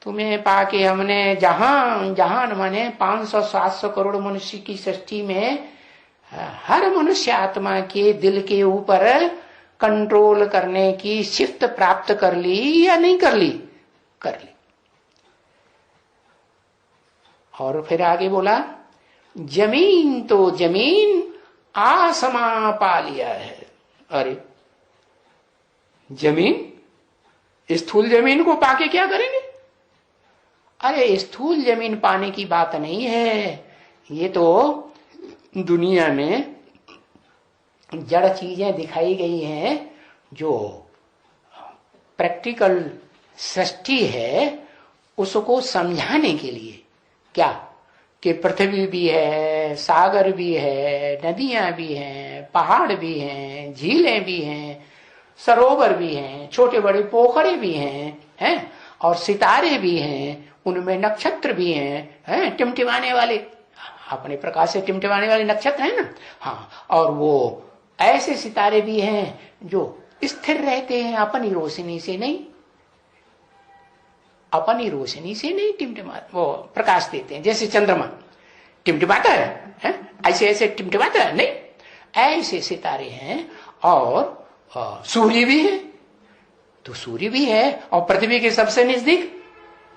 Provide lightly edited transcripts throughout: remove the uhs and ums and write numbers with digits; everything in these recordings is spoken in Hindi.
तुम्हें पाके हमने जहां जहान माने 500-700 करोड़ मनुष्य की सृष्टि में हर मनुष्य आत्मा के दिल के ऊपर कंट्रोल करने की शिफ्ट प्राप्त कर ली या नहीं कर ली? कर ली। और फिर आगे बोला, जमीन तो जमीन आसमां पा लिया है। अरे जमीन, स्थूल जमीन को पाके क्या करेंगे? अरे स्थूल जमीन पाने की बात नहीं है, ये तो दुनिया में जड़ चीजें दिखाई गई हैं जो प्रैक्टिकल सृष्टि है, उसको समझाने के लिए। क्या कि पृथ्वी भी है, सागर भी है, नदियां भी हैं, पहाड़ भी हैं, झीलें भी हैं, सरोवर भी हैं, छोटे बड़े पोखरे भी हैं, और सितारे भी हैं, उनमें नक्षत्र भी हैं, टिमटिमाने वाले, अपने प्रकाश से टिमटिमाने वाले नक्षत्र हैं ना। हाँ, और वो ऐसे सितारे भी हैं जो स्थिर रहते हैं, अपनी रोशनी से नहीं, अपनी रोशनी से नहीं टिमटिमा वो प्रकाश देते हैं। जैसे चंद्रमा टिमटिमाता है, ऐसे ऐसे टिमटिमाता है नहीं, ऐसे सितारे हैं। और सूर्य भी है, तो सूर्य भी है, और पृथ्वी के सबसे नजदीक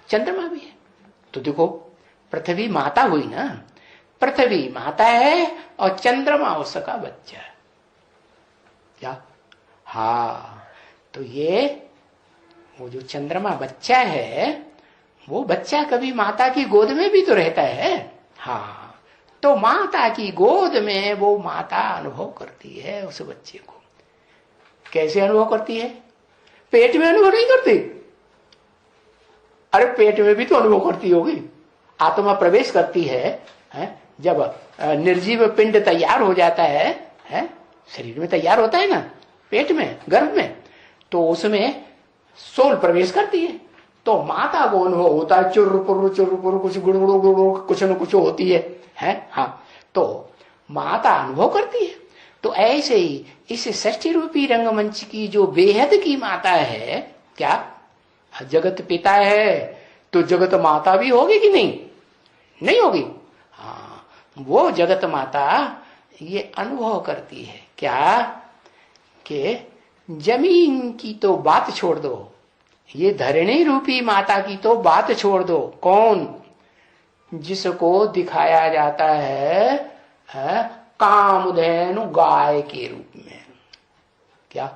चंद्रमा भी है। तो देखो, पृथ्वी माता हुई ना, पृथ्वी माता है और चंद्रमा उसका बच्चा है। क्या? हाँ, तो ये वो जो चंद्रमा बच्चा है, वो बच्चा कभी माता की गोद में भी तो रहता है। हाँ, तो माता की गोद में वो माता अनुभव करती है उस बच्चे को। कैसे अनुभव करती है? पेट में अनुभव नहीं करती। अरे पेट में भी तो अनुभव करती होगी। आत्मा प्रवेश करती है, जब निर्जीव पिंड तैयार हो जाता है, शरीर में तैयार होता है ना, पेट में, गर्भ में, तो उसमें सोल प्रवेश करती है। तो माता को अनुभव होता है, चुर कुछ गुड़गुड़ कुछ न कुछ होती है। हाँ, तो माता अनुभव करती है। तो ऐसे ही इस सृष्टि रूपी रंगमंच की जो बेहद की माता है, क्या जगत पिता है, तो जगत माता भी होगी कि नहीं? नहीं होगी। हाँ, वो जगत माता ये अनुभव करती है क्या कि जमीन की तो बात छोड़ दो, ये धरणी रूपी माता की तो बात छोड़ दो। कौन? जिसको दिखाया जाता है कामधेनु गाय के रूप में। क्या?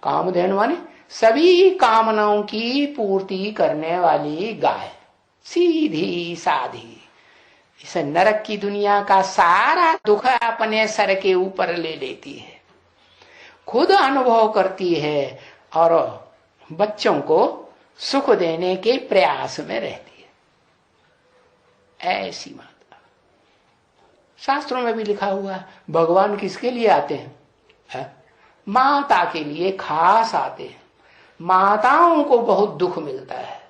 कामधेनु माने सभी कामनाओं की पूर्ति करने वाली गाय, सीधी साधी, इस नरक की दुनिया का सारा दुख अपने सर के ऊपर ले लेती है, खुद अनुभव करती है और बच्चों को सुख देने के प्रयास में रहती है। ऐसी माता। शास्त्रों में भी लिखा हुआ है, भगवान किसके लिए आते हैं? माता के लिए खास आते हैं। माताओं को बहुत दुख मिलता है।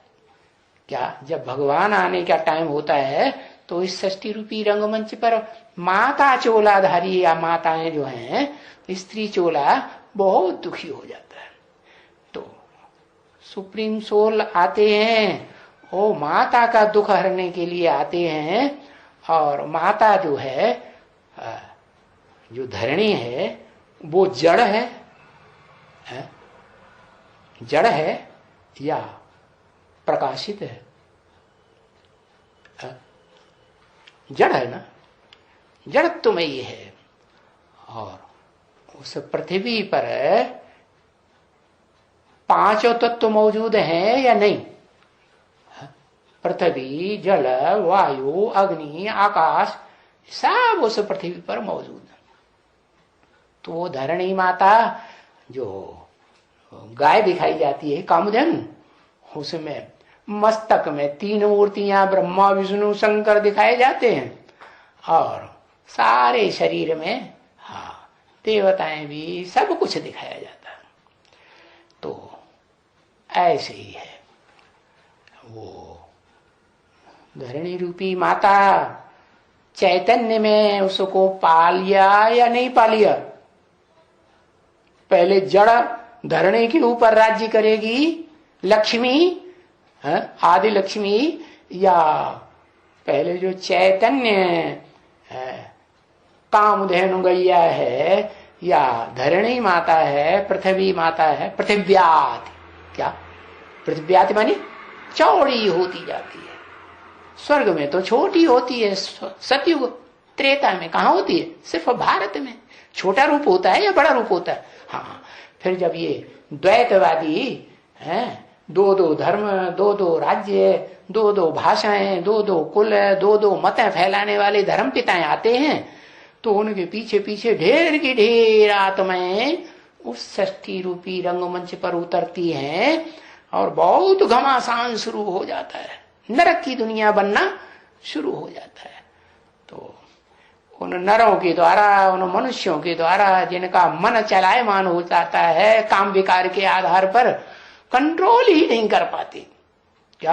क्या? जब भगवान आने का टाइम होता है तो इस सृष्टि रूपी रंगमंच पर माता चोलाधारी या माताएं जो हैं, स्त्री चोला, बहुत दुखी हो जाता है। तो सुप्रीम सोल आते हैं, वो माता का दुख हरने के लिए आते हैं। और माता जो है, जो धरणी है, वो जड़ है, जड़ है या प्रकाशित है? जड़ है ना, जड़त्व में ये है। और उस पृथ्वी पर पांचों तत्व मौजूद हैं या नहीं? पृथ्वी, जल, वायु, अग्नि, आकाश, सब उस पृथ्वी पर मौजूद है। तो वो धरणी माता जो गाय दिखाई जाती है, कामधेनु, उसमें मस्तक में 3 मूर्तियां ब्रह्मा विष्णु शंकर दिखाए जाते हैं, और सारे शरीर में देवताएं भी, सब कुछ दिखाया जाता है। तो ऐसे ही है वो धरणी रूपी माता। चैतन्य में उसको पालिया या नहीं पालिया? पहले जड़ धरणी के ऊपर राज्य करेगी लक्ष्मी, आदि लक्ष्मी या पहले जो चैतन्य कामधेनु गैया है या धरणी माता है, पृथ्वी माता है, पृथिव्यात, क्या पृथिव्यात मानी चौड़ी होती जाती है। स्वर्ग में तो छोटी होती है, सतयुग त्रेता में कहाँ होती है? सिर्फ भारत में छोटा रूप होता है या बड़ा रूप होता है? हाँ, फिर जब ये द्वैतवादी हैं, दो दो धर्म, दो दो राज्य, दो दो भाषाएं, दो दो कुल, दो दो मतें फैलाने वाले धर्म पिताएं आते हैं, तो उनके पीछे पीछे ढेर की ढेर आत्माएं उस षष्ठी रूपी रंगमंच पर उतरती हैं और बहुत घमासान शुरू हो जाता है, नरक की दुनिया बनना शुरू हो जाता है। तो उन नरों के द्वारा, उन मनुष्यों के द्वारा जिनका मन चलायमान हो जाता है काम विकार के आधार पर, कंट्रोल ही नहीं कर पाते, क्या